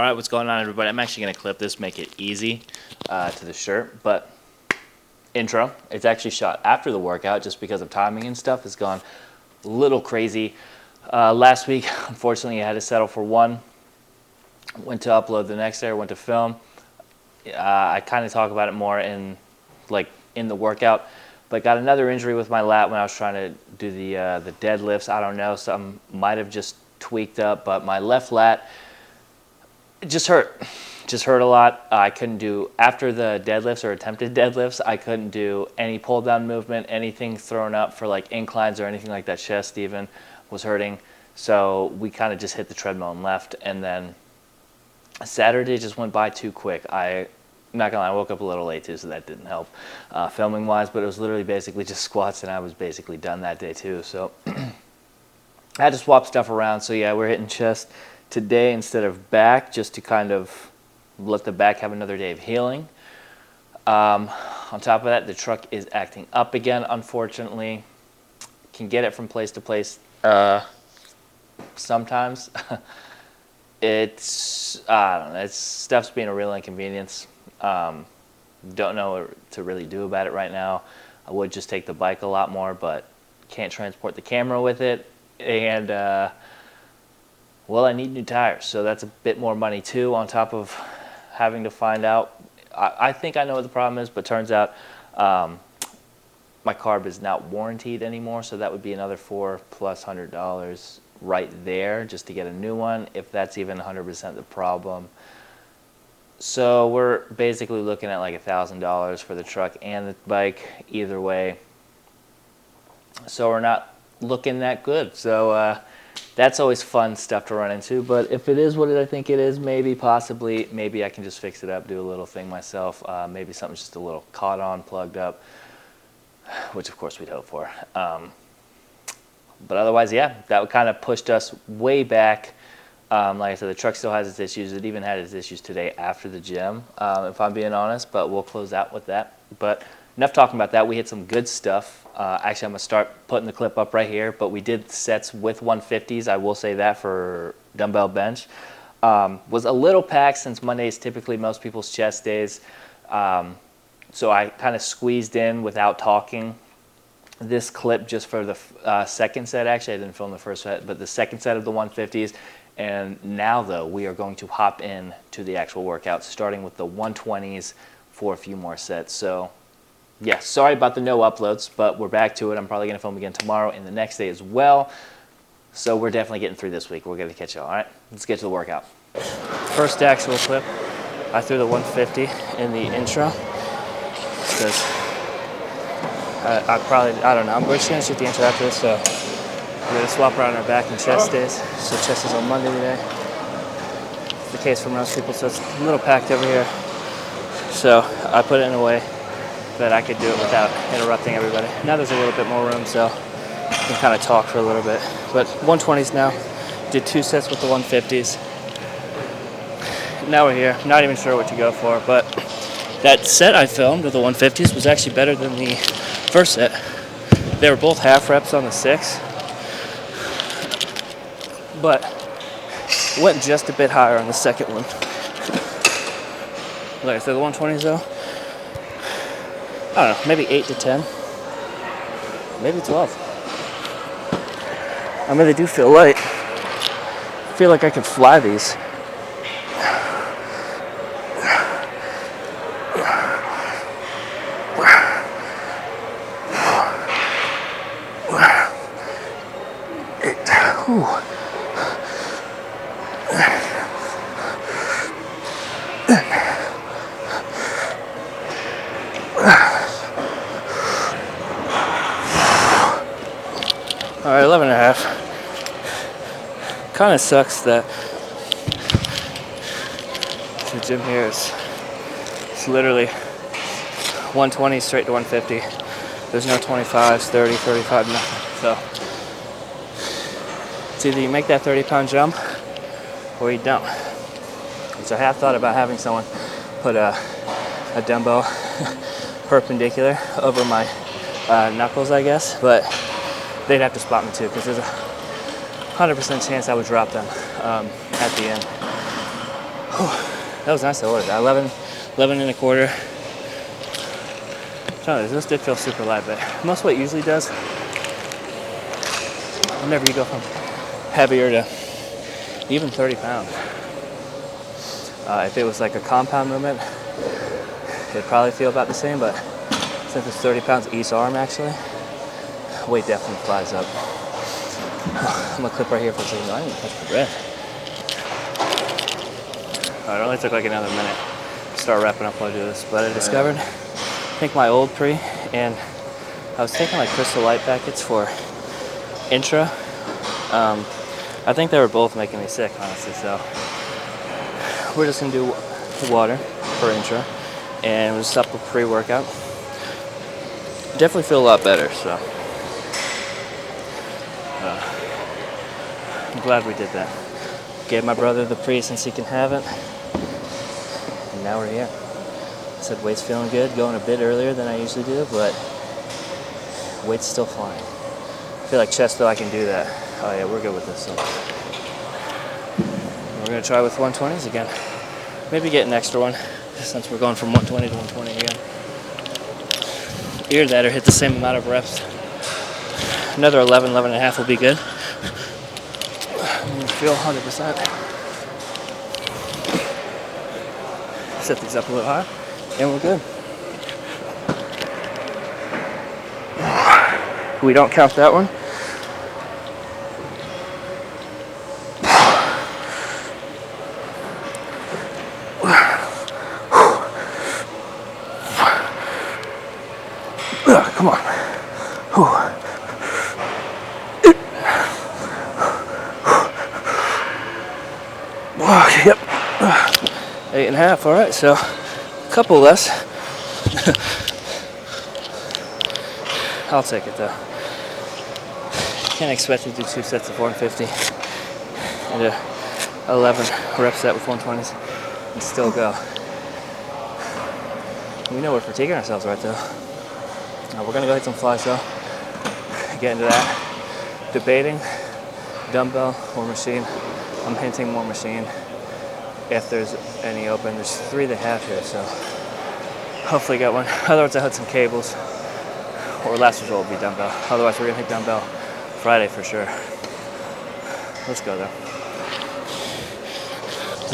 Alright, what's going on, everybody? I'm actually going to clip this, make it easy to the shirt, but intro. It's actually shot after the workout just because of timing and stuff. It's gone a little crazy. Last week, unfortunately, I had to settle for one. Went to upload the next day, went to film. I kind of talk about it more in the workout, but got another injury with my lat when I was trying to do the deadlifts. I don't know, some might have just tweaked up, but my left lat just hurt a lot. I couldn't do, after the deadlifts or attempted deadlifts, I couldn't do any pull down movement, anything thrown up for like inclines or anything like that. Chest even was hurting. So we kind of just hit the treadmill and left. And then Saturday just went by too quick. I'm not gonna lie, I woke up a little late too, so that didn't help filming wise, but it was literally basically just squats and I was basically done that day too. So I had to swap stuff around. So yeah, we're hitting chest today instead of back, just to kind of let the back have another day of healing. On top of that, the truck is acting up again, unfortunately. Can get it from place to place sometimes. I don't know, stuff's being a real inconvenience. Don't know what to really do about it right now. I would just take the bike a lot more, but can't transport the camera with it. And well, I need new tires, so that's a bit more money too, on top of having to find out. I think I know what the problem is, but turns out my carb is not warranted anymore, so that would be another $400+ right there just to get a new one, if that's even 100% the problem. So we're basically looking at like $1,000 for the truck and the bike either way. So we're not looking that good. So that's always fun stuff to run into, but if it is what I think it is, maybe I can just fix it up, do a little thing myself. Maybe something's just a little caught on, plugged up, which of course we'd hope for. But otherwise, yeah, that kind of pushed us way back. Like I said, the truck still has its issues. It even had its issues today after the gym, if I'm being honest, but we'll close out with that. But enough talking about that. We hit some good stuff. Actually, I'm going to start putting the clip up right here, but we did sets with 150s. I will say that for dumbbell bench. Was a little packed since Monday is typically most people's chest days. So I kind of squeezed in without talking this clip just for the second set. Actually, I didn't film the first set, but the second set of the 150s. And now, though, we are going to hop in to the actual workout, starting with the 120s for a few more sets. So yeah, sorry about the no uploads, but we're back to it. I'm probably going to film again tomorrow and the next day as well. So we're definitely getting through this week. We're going to catch you all right? Let's get to the workout. First actual clip, I threw the 150 in the intro because I don't know. We're just going to shoot the intro after this, so we're going to swap around our back and chest days. So chest is on Monday today. It's the case for most people, so it's a little packed over here. So I put it in a way that I could do it without interrupting everybody. Now there's a little bit more room, so I can kind of talk for a little bit. But 120s now. Did 2 sets with the 150s. Now we're here. Not even sure what to go for, but that set I filmed with the 150s was actually better than the first set. They were both half reps on the 6, but went just a bit higher on the second one. Like I said, the 120s though, I don't know, maybe 8 to 10, maybe 12. I mean, they do feel light. I feel like I could fly these. All right, 11 and a half. Kind of sucks that the gym here is it's literally 120 straight to 150. There's no 25s, 30, 35, nothing. So it's either you make that 30-pound jump or you don't. Which I have thought about having someone put a dumbbell perpendicular over my knuckles, I guess, but they'd have to spot me too, because there's a 100% chance I would drop them at the end. That was nice. What was that? 11 and a quarter. This did feel super light, but most weight usually does. Whenever you go from heavier to even 30 pounds. If it was like a compound movement, it'd probably feel about the same, but since it's 30 pounds each arm actually, weight definitely flies up. I'm gonna clip right here for a second. I didn't even touch my breath. It only took like another minute to start wrapping up while I do this, but I discovered, I think my old pre, and I was taking like Crystal Light packets for intra. I think they were both making me sick, honestly, so we're just gonna do water for intra, and we'll just up a pre-workout. Definitely feel a lot better, so I'm glad we did that. Gave my brother the pre since he can have it. And now we're here. I said weight's feeling good, going a bit earlier than I usually do, but weight's still flying. I feel like chest though, I can do that. Oh yeah, we're good with this. So we're gonna try with 120s again. Maybe get an extra one, since we're going from 120 to 120 again. Either that or hit the same amount of reps. Another 11 and a half will be good. Feel 100%. Set these up a little higher, and we're good. We don't count that one. Come on. Yep. 8 and a half. All right, so a couple less. I'll take it though. Can't expect to do 2 sets of 150 and a 11 rep set with 120s and still go. We know we're fatiguing ourselves right though. We're gonna go hit some flies though. Get into that. Debating dumbbell or machine. I'm hinting more machine if there's any open. There's 3 they have here, so hopefully get one. Otherwise I had some cables, or last result will be dumbbell. Otherwise we're gonna hit dumbbell Friday for sure. Let's go though.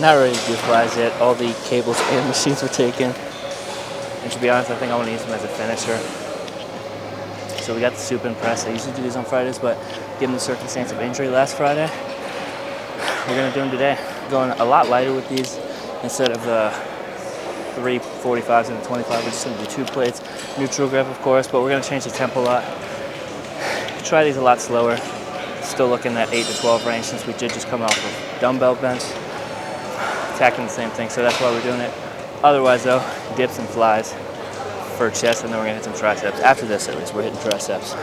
Not ready to do flies yet. All the cables and machines were taken. And to be honest, I think I want to use them as a finisher. So we got the supine press. I usually do these on Fridays, but given the circumstance of injury last Friday, we're gonna do them today. Going a lot lighter with these instead of the 3 45s and a 25. We're just gonna do 2 plates, neutral grip of course, but we're gonna change the tempo a lot. Try these a lot slower. Still looking at 8 to 12 range since we did just come off of dumbbell bench. Attacking the same thing, so that's why we're doing it. Otherwise though, dips and flies for chest, and then we're gonna hit some triceps. After this at least, we're hitting triceps.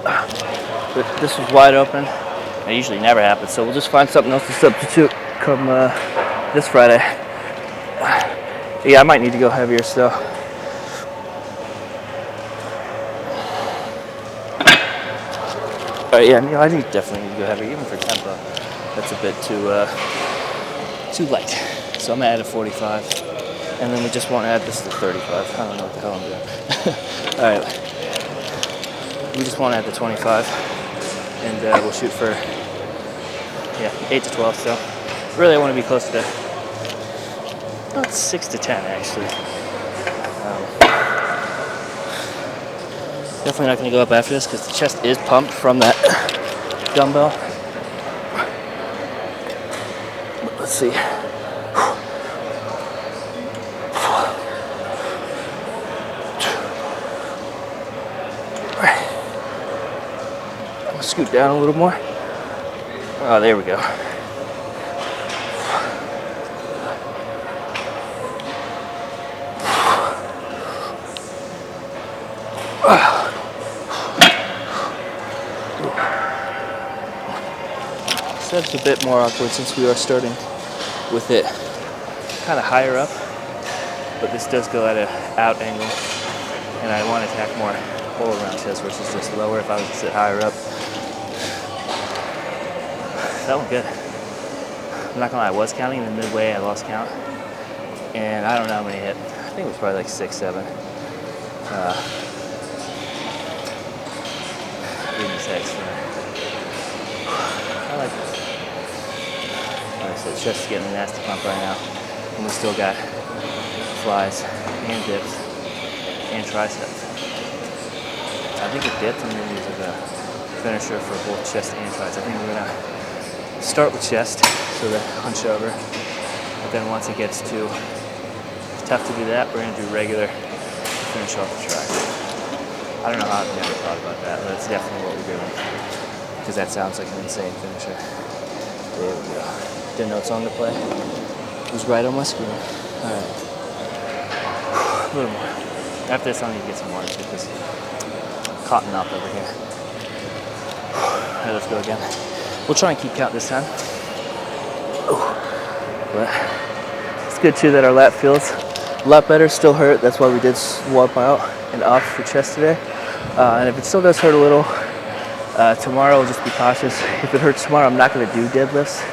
But this was wide open. It usually never happens, so we'll just find something else to substitute come this Friday. Yeah, I might need to go heavier still. Yeah, I think definitely need to go heavier, even for tempo. That's a bit too light. So I'm gonna add a 45, and then we just won't add this to 35. I don't know what the hell I'm doing. All right, we just won't add the 25, and we'll shoot for 8 to 12. So really, I want to be close to about 6 to 10 actually. Definitely not going to go up after this because the chest is pumped from that dumbbell. But let's see. I'm going to scoot down a little more. Oh, there we go. That's a bit more awkward since we are starting with it kind of higher up, but this does go at an out angle, and I want to attack more all around chest versus just lower if I was to sit higher up. That one good. I'm not gonna lie, I was counting, and then midway I lost count. And I don't know how many hit. I think it was probably like 6, 7. Even 6. I like this. Like I said, chest is getting a nasty pump right now. And we still got flies and dips and triceps. I think with dips, I'm going to use like a finisher for both chest and triceps. I think we're going to start with chest, so the hunch over. But then once it gets too tough to do that, we're going to do regular to finish off the tri. I don't know how I've never thought about that, but it's definitely what we're doing. Because that sounds like an insane finisher. There we go. Didn't know it's on to play. It was right on my screen. Alright. A little more. After this, I need to get some water too, because I'm cotton up over here. Alright, let's go again. We'll try and keep count this time. But it's good too that our lat feels a lot better. Still hurt. That's why we did swap out and off for chest today. And if it still does hurt a little, tomorrow I'll just be cautious. If it hurts tomorrow, I'm not going to do deadlifts.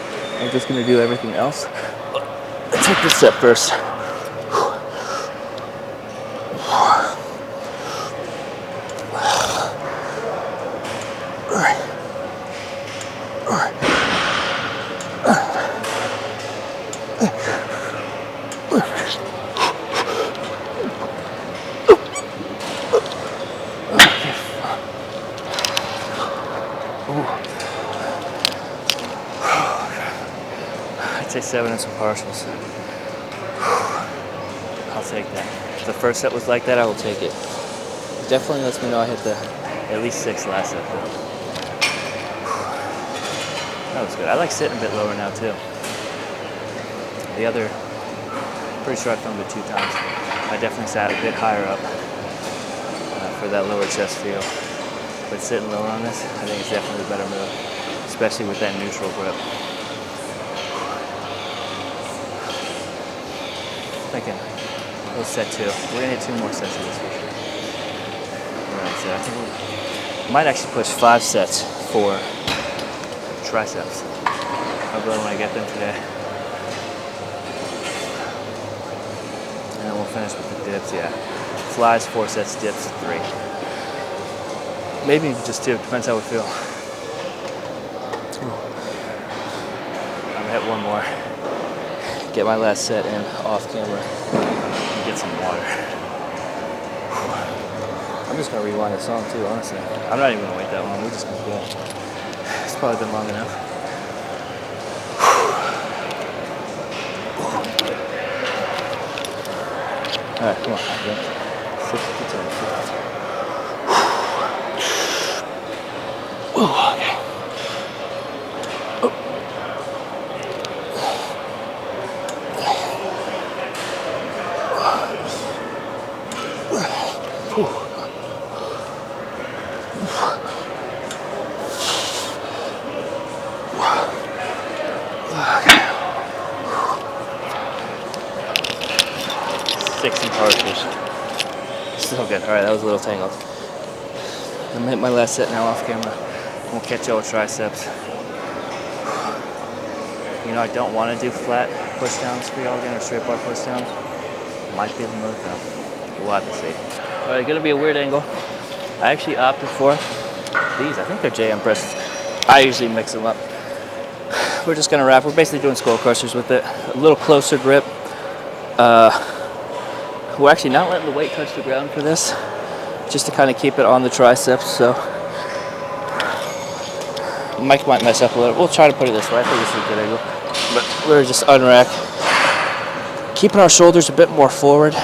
I'm just going to do everything else. Let's take this step first. I'd say 7 and some partials. I'll take that. If the first set was like that, I will take it. It definitely lets me know I hit the at least 6 last set. That was good. I like sitting a bit lower now too. The other, pretty sure I filmed it 2 times. I definitely sat a bit higher up for that lower chest feel. But sitting lower on this, I think it's definitely a better move, especially with that neutral grip. Thinking, we'll set 2. We're gonna hit 2 more sets of this week. Alright, so I think we might actually push 5 sets for triceps. I really want to get them today. And then we'll finish with the dips, yeah. Flies, 4 sets, dips, 3. Maybe just 2, depends how we feel. I'm gonna hit 1 more. Get my last set in off camera and get some water. I'm just gonna rewind the song too, honestly. I'm not even gonna wait that long, we're just gonna go. It's probably been long enough. Alright, come on. 6 to 10. Okay. 6 and partials. Still good. Alright, that was a little tangled. I'm gonna hit my last set now off camera. We'll catch y'all with triceps. You know, I don't want to do flat push downs for y'all again, or straight bar push downs. Might be the move though. We'll have to see. Alright, gonna be a weird angle. I actually opted for these. I think they're JM presses. I usually mix them up. We're just gonna wrap. We're basically doing skull crushers with it. A little closer grip. We're actually not letting the weight touch the ground for this, just to kind of keep it on the triceps. So Mike might mess up a little. We'll try to put it this way. I think this is a good angle. But we're just unrack, keeping our shoulders a bit more forward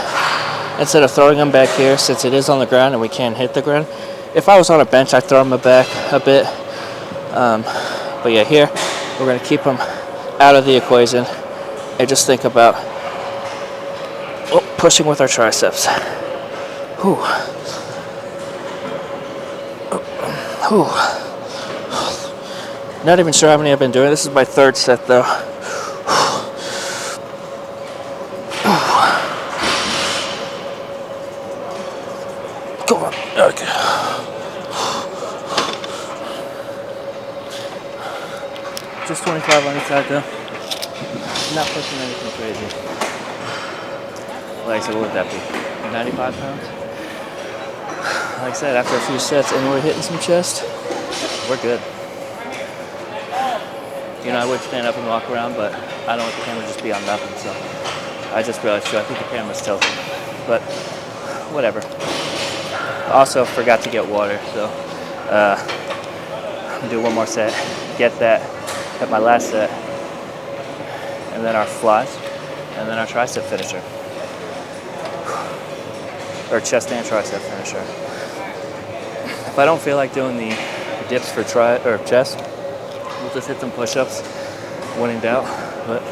instead of throwing them back here, since it is on the ground and we can't hit the ground. If I was on a bench, I'd throw them back a bit. But yeah, here we're going to keep them out of the equation and just think about pushing with our triceps. Whew. Whew. Not even sure how many I've been doing. This is my 3rd set though. Come on. Okay. Just 25 on each side though. Not pushing anything crazy. Like I said, what would that be? 95 pounds? Like I said, after a few sets and we're hitting some chest, we're good. You know, I would stand up and walk around, but I don't want the camera just be on nothing, so I just realized too, I think the camera's tilted. But whatever. Also forgot to get water, so I'm gonna do one more set, get that at my last set, and then our flies, and then our tricep finisher. Or chest and tricep finisher. If I don't feel like doing the dips for chest, we'll just hit some push-ups when in doubt, but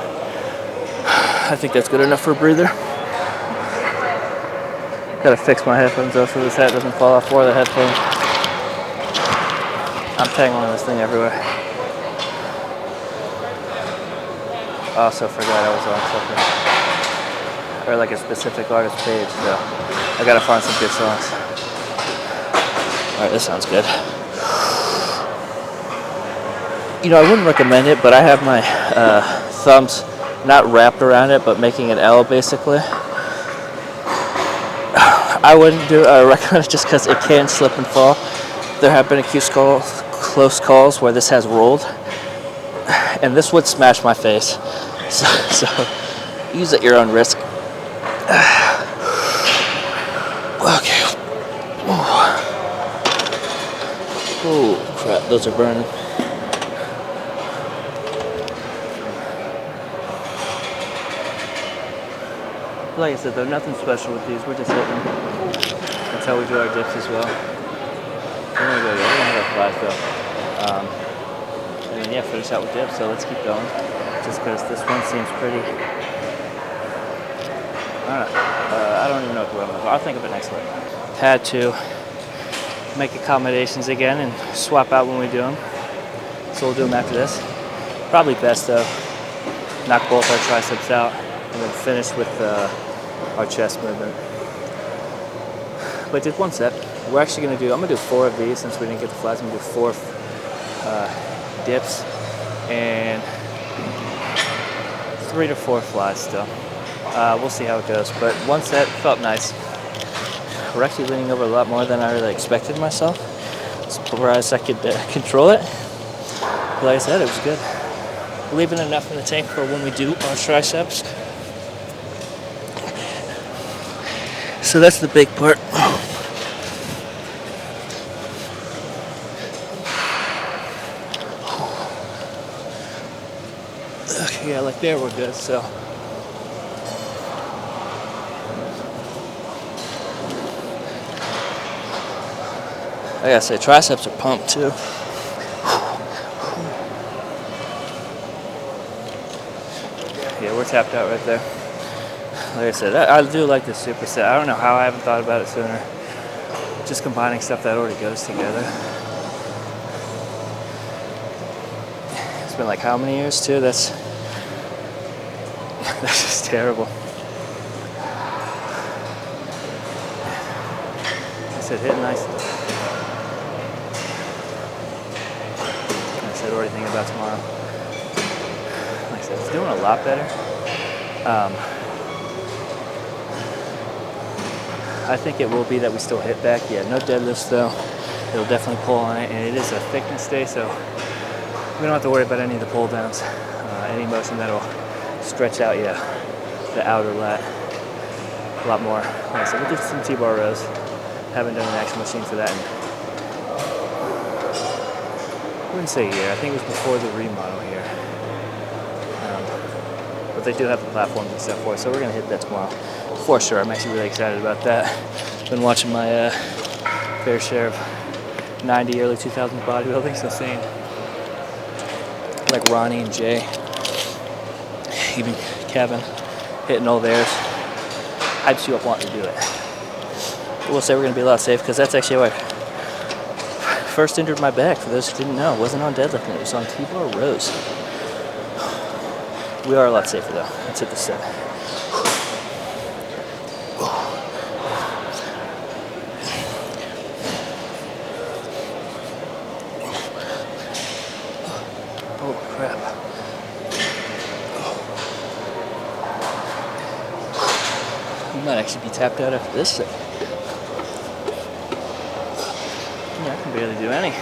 I think that's good enough for a breather. Gotta fix my headphones though so this hat doesn't fall off, or the headphones. I'm tangling this thing everywhere. Also forgot I was on something, or like a specific artist page, so I gotta find some good songs. Alright, this sounds good. You know, I wouldn't recommend it, but I have my thumbs not wrapped around it, but making an L basically. I wouldn't recommend it just because it can slip and fall. There have been a few close calls where this has rolled, and this would smash my face. So use at your own risk. Okay. Oh crap, those are burning. Like I said, though, nothing special with these. We're just hitting them. That's how we do our dips as well. We're gonna go. We're gonna hit our flies though, and then yeah, finish out with dips. So let's keep going. Just because this one seems pretty. I don't even know what the word is. I'll think of it next week. Had to make accommodations again and swap out when we do them. So we'll do them after this. Probably best though, knock both our triceps out and then finish with our chest movement. But did one set. We're actually I'm gonna do 4 of these since we didn't get the flies. I'm gonna do 4 dips and 3 to 4 flies still. We'll see how it goes, but one set felt nice. We're actually leaning over a lot more than I really expected myself. Surprised I could control it. But like I said, it was good. Leaving enough in the tank for when we do our triceps. So that's the big part. Okay, yeah, like there we're good, so. I gotta say, triceps are pumped too. Yeah, we're tapped out right there. Like I said, I do like this superset. I don't know how I haven't thought about it sooner. Just combining stuff that already goes together. It's been like how many years too? That's just terrible. I said hitting nicely. I said already thinking about tomorrow. Like I said, it's doing a lot better. I think it will be that we still hit back. Yeah, no deadlifts though. It'll definitely pull on it, and it is a thickness day, so we don't have to worry about any of the pull downs. Any motion that'll stretch out, yeah, the outer lat a lot more. Like I said, we'll do some T-bar rows. Haven't done an action machine for that in, I wouldn't say a year. I think it was before the remodel here. But they do have the platforms and stuff for it, so we're gonna hit that tomorrow. For sure, I'm actually really excited about that. Been watching my fair share of 90 early 2000s bodybuilding, so seeing like Ronnie and Jay, even Kevin, hitting all theirs, hypes you up wanting to do it. But we'll say we're gonna be a lot safe because that's actually how I first injured my back. For those who didn't know, it wasn't on deadlifting, it was on T-bar rows. We are a lot safer though. Let's hit the set. Oh crap. might actually be tapped out after this set. Yeah, I can barely do any.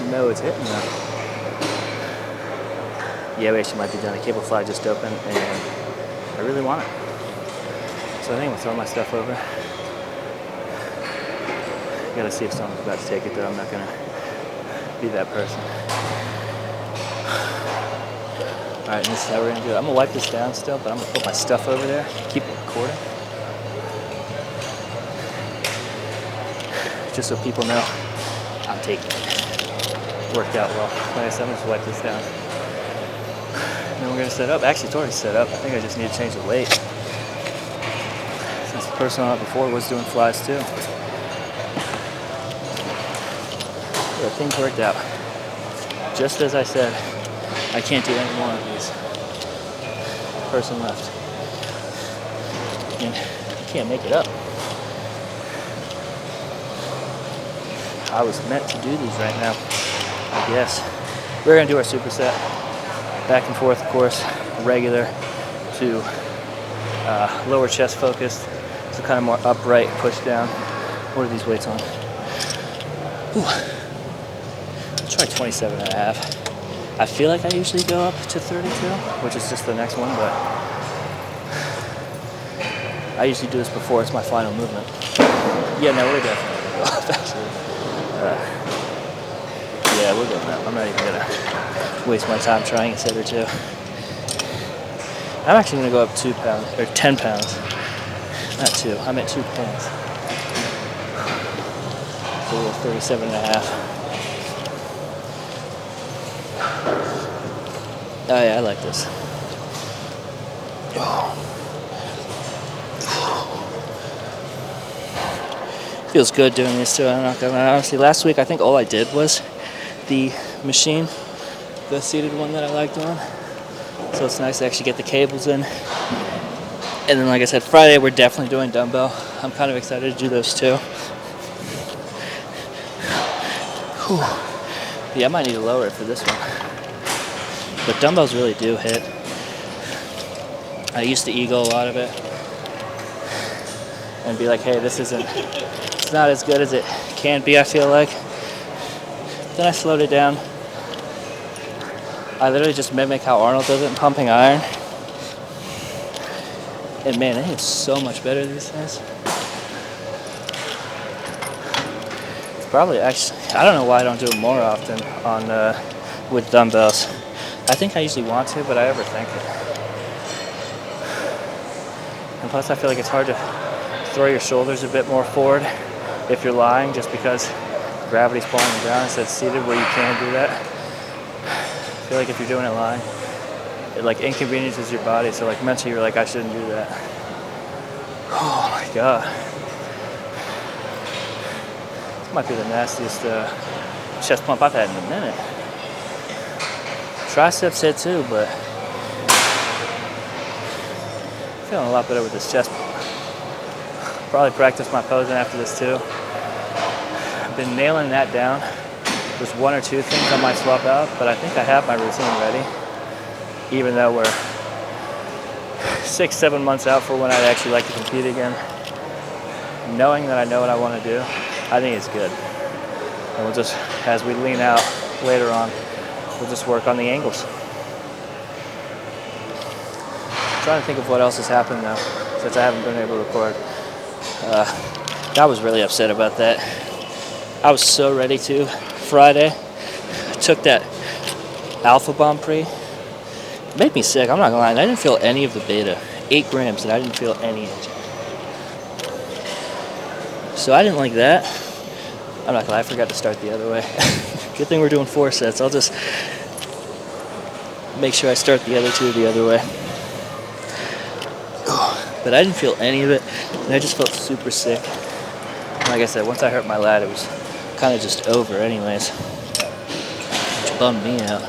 No, it's hitting though. Yeah, we actually might be done. The cable fly just opened, and I really want it. So I think I'm gonna throw my stuff over. Gotta see if someone's about to take it though. I'm not gonna be that person. Alright, and this is how we're gonna do it. I'm gonna wipe this down still, but I'm gonna put my stuff over there, keep it recording. Just so people know I'm taking it. Worked out well. Like I said, I'm gonna just wipe this down. And then we're gonna set up. Actually, it's already set up. I think I just need to change the weight. Since the person on it before was doing flies too. But things worked out. Just as I said, I can't do any more of these. Person left. And you can't make it up. I was meant to do these right now, I guess. We're gonna do our superset. Back and forth, of course, regular to lower chest focused. So kind of more upright, push down. What are these weights on? Whew. Try 27 and a half. I feel like I usually go up to 32, which is just the next one, but I usually do this before it's my final movement. Yeah, no, we're definitely gonna go up, actually. Yeah, we're going up. I'm not even gonna waste my time trying a set or two. I'm actually gonna go up 2 pounds, or 10 pounds. Not 2, I'm at 2 pounds. So we're 37 and a half. Oh yeah, I like this. Feels good doing this too. I'm not gonna lie. Honestly, last week I think all I did was the machine, the seated one that I like doing. So it's nice to actually get the cables in. And then like I said, Friday we're definitely doing dumbbell. I'm kind of excited to do those too. Whew. Yeah, I might need to lower it for this one. But dumbbells really do hit. I used to ego a lot of it and be like, hey, it's not as good as it can be, I feel like. Then I slowed it down. I literally just mimic how Arnold does it in pumping iron. And man, it hits so much better these days. It's probably actually, I don't know why I don't do it more often on with dumbbells. I think I usually want to, but I overthink it. And plus I feel like it's hard to throw your shoulders a bit more forward if you're lying, just because gravity's pulling you down instead of seated where you can do that. I feel like if you're doing it lying, it like inconveniences your body, so like mentally you're like, I shouldn't do that. Oh my god. This might be the nastiest chest pump I've had in a minute. Triceps hit too, but I'm feeling a lot better with this chest pump. Probably practice my posing after this too. I've been nailing that down. There's 1 or 2 things I might swap out, but I think I have my routine ready. Even though we're 6-7 months out for when I'd actually like to compete again. Knowing that I know what I want to do, I think it's good. And we'll just, as we lean out later on, we'll just work on the angles. I'm trying to think of what else has happened though, since I haven't been able to record. I was really upset about that. I was so ready to. Friday, I took that Alpha Bomb Pre. It made me sick, I'm not gonna lie. I didn't feel any of the beta. 8 grams and I didn't feel any of it. So I didn't like that. I'm not gonna lie, I forgot to start the other way. Good thing we're doing 4 sets. I'll just make sure I start the other 2 the other way. But I didn't feel any of it, and I just felt super sick. Like I said, once I hurt my lat, it was kind of just over anyways, which bummed me out.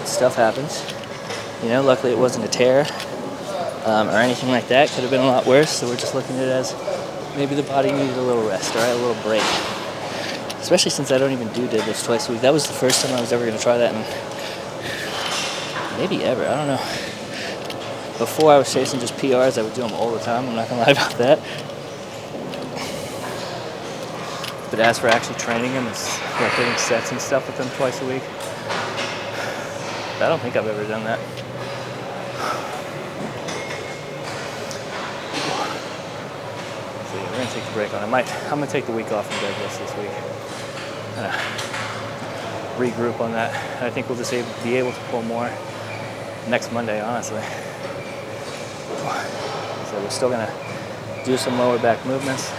Stuff happens. You know, luckily it wasn't a tear or anything like that. Could have been a lot worse, so we're just looking at it as maybe the body needed a little rest, all right, a little break. Especially since I don't even do deadlifts twice a week. That was the first time I was ever going to try that, and maybe ever, I don't know. Before I was chasing just PRs, I would do them all the time. I'm not gonna lie about that. But as for actually training them, it's like hitting sets and stuff with them twice a week. I don't think I've ever done that. So yeah, we're gonna take the break on it. I'm gonna take the week off from deadlifts this week. Regroup on that. And I think we'll just be able to pull more next Monday, honestly. So we're still gonna do some lower back movements.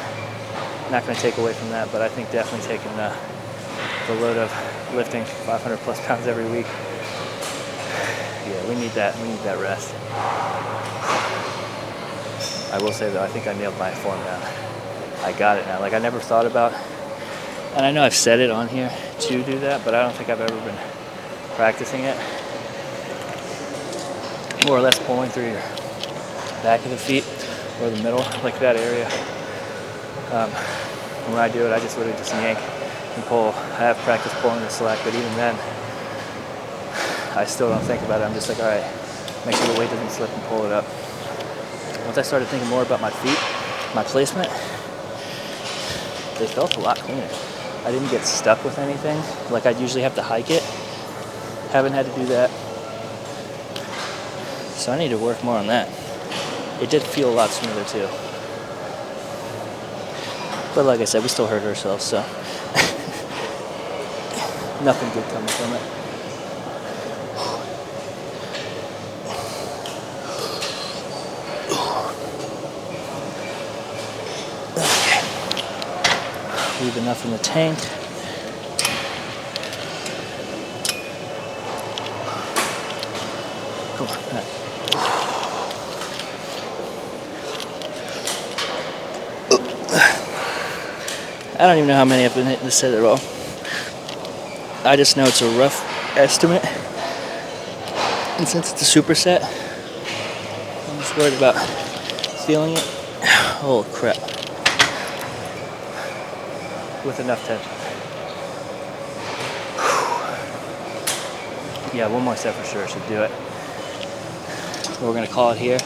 Not gonna take away from that, but I think definitely taking the load of lifting 500 plus pounds every week. Yeah, we need that rest. I will say though, I think I nailed my form down. I got it now. Like I never thought about, and I know I've said it on here to do that, but I don't think I've ever been practicing it. More or less pulling through your back of the feet or the middle, like that area. When I do it, I just literally just yank and pull. I have practiced pulling the slack, but even then, I still don't think about it. I'm just like, all right, make sure the weight doesn't slip and pull it up. Once I started thinking more about my feet, my placement, they felt a lot cleaner. I didn't get stuck with anything. Like I'd usually have to hike it. Haven't had to do that. So I need to work more on that. It did feel a lot smoother too. But like I said, we still hurt ourselves, so nothing good coming from it. Okay. Leave enough in the tank. Come on. I don't even know how many I've been hitting this set at all. I just know it's a rough estimate. And since it's a superset, I'm just worried about feeling it. Oh crap. With enough tension. Yeah, one more set for sure should do it. We're gonna call it here.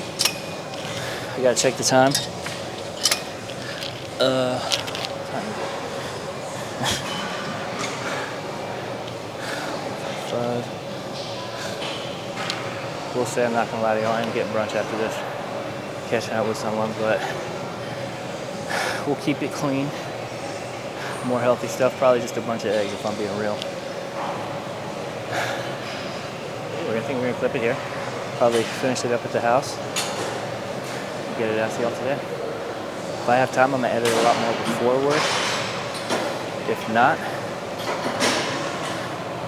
I gotta check the time. We'll say, I'm not gonna lie to you, I am getting brunch after this, catching up with someone, but we'll keep it clean. More healthy stuff, probably just a bunch of eggs if I'm being real. We're gonna clip it here. Probably finish it up at the house. Get it out to y'all today. If I have time, I'm gonna edit a lot more before work. If not,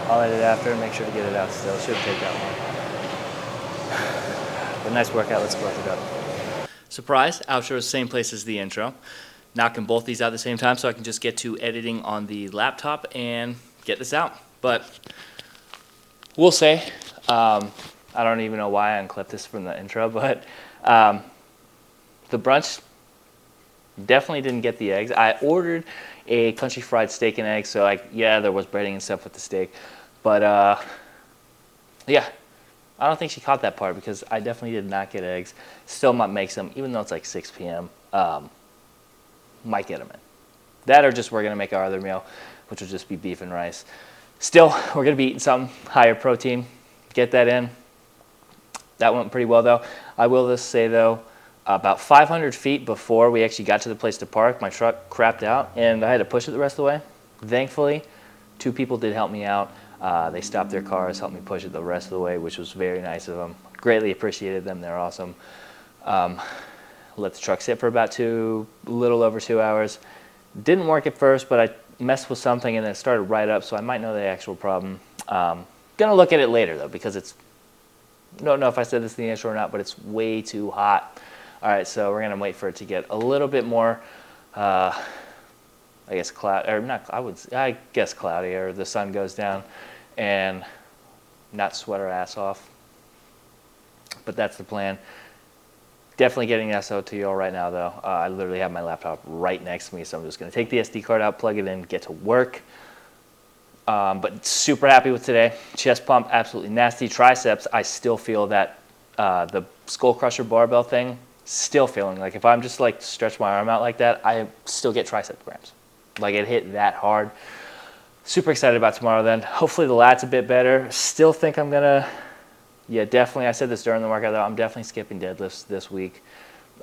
I'll edit after and make sure to get it out still. It shouldn't take that long. But nice workout, let's close it up. Surprise, outro is the same place as the intro. Knocking both these out at the same time so I can just get to editing on the laptop and get this out. But we'll say, I don't even know why I unclipped this from the intro, but the brunch definitely didn't get the eggs. I ordered a country fried steak and eggs, so yeah, there was breading and stuff with the steak. But yeah, I don't think she caught that part because I definitely did not get eggs. Still might make some, even though it's like 6 p.m. Might get them in. That or just we're going to make our other meal, which will just be beef and rice. Still, we're going to be eating something higher protein. Get that in. That went pretty well, though. I will just say, though, about 500 feet before we actually got to the place to park, my truck crapped out, and I had to push it the rest of the way. Thankfully, 2 people did help me out. They stopped their cars, helped me push it the rest of the way, which was very nice of them. Greatly appreciated them. They're awesome. Let the truck sit for about a little over 2 hours. Didn't work at first, but I messed with something and then it started right up, so I might know the actual problem. Gonna look at it later though, because don't know if I said this in the intro or not, but it's way too hot. All right, so we're gonna wait for it to get a little bit more, I guess I guess cloudy, or the sun goes down, and not sweat our ass off. But that's the plan. Definitely getting this out to you all right now, though. I literally have my laptop right next to me, so I'm just going to take the SD card out, plug it in, get to work. But super happy with today. Chest pump, absolutely nasty. Triceps, I still feel that The Skull Crusher barbell thing, still feeling like if I'm just like stretch my arm out like that, I still get tricep cramps. Like it hit that hard. Super excited about tomorrow then. Hopefully the lat's a bit better. Still think I'm gonna, yeah, definitely. I said this during the workout though. I'm definitely skipping deadlifts this week.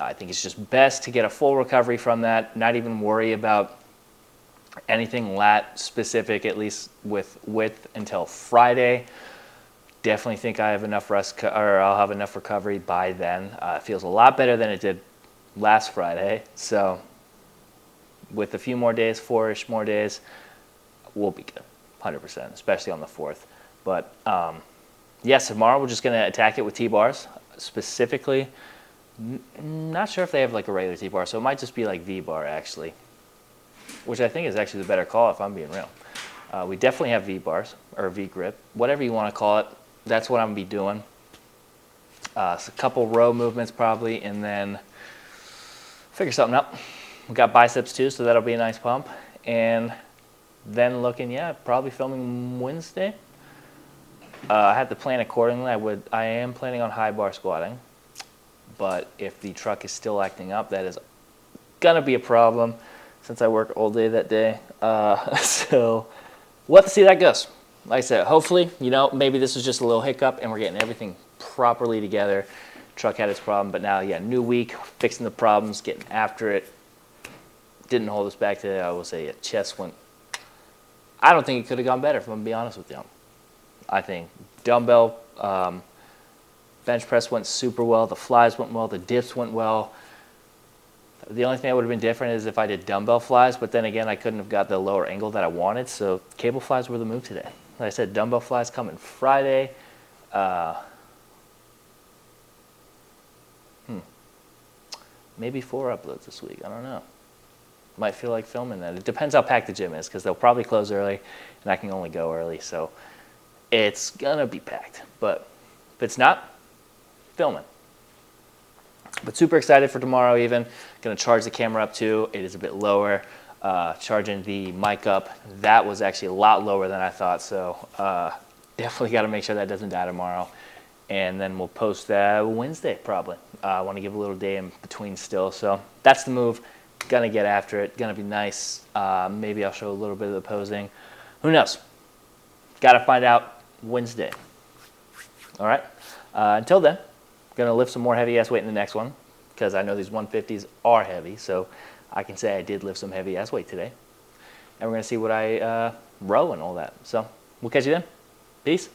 I think it's just best to get a full recovery from that. Not even worry about anything lat specific, at least with width until Friday. Definitely think I have enough rest, or I'll have enough recovery by then. It feels a lot better than it did last Friday. So with a few more days, 4-ish more days, we'll be good, 100%, especially on the 4th. But yes, tomorrow we're just going to attack it with T-bars. Specifically, not sure if they have like a regular T-bar, so it might just be like V-bar actually, which I think is actually the better call if I'm being real. We definitely have V-bars, or V-grip, whatever you want to call it. That's what I'm going to be doing. So a couple row movements probably, and then figure something out. We got biceps too, so that'll be a nice pump. And then looking, yeah, probably filming Wednesday. I have to plan accordingly. I am planning on high bar squatting, but if the truck is still acting up, that is gonna be a problem since I work all day that day. So we'll have to see how that goes. Like I said, hopefully, maybe this was just a little hiccup and we're getting everything properly together. Truck had its problem, but now, yeah, new week, fixing the problems, getting after it. Didn't hold us back today. I will say, chest went. I don't think it could have gone better, if I'm gonna be honest with you. I think dumbbell, bench press went super well. The flies went well. The dips went well. The only thing that would have been different is if I did dumbbell flies, but then again, I couldn't have got the lower angle that I wanted. So cable flies were the move today. Like I said, dumbbell flies coming Friday. Maybe 4 uploads this week. I don't know. Might feel like filming that. It depends how packed the gym is, because they'll probably close early, and I can only go early. So it's gonna be packed. But if it's not, filming. But super excited for tomorrow even. Gonna charge the camera up too. It is a bit lower. Charging the mic up, that was actually a lot lower than I thought. So definitely gotta make sure that doesn't die tomorrow. And then we'll post that Wednesday probably. I wanna give a little day in between still. So that's the move. Gonna get after it. Gonna be nice. Maybe I'll show a little bit of the posing. Who knows? Gotta find out Wednesday. All right. Until then, gonna lift some more heavy ass weight in the next one, because I know these 150s are heavy, so I can say I did lift some heavy ass weight today. And we're gonna see what I row and all that. So we'll catch you then. Peace.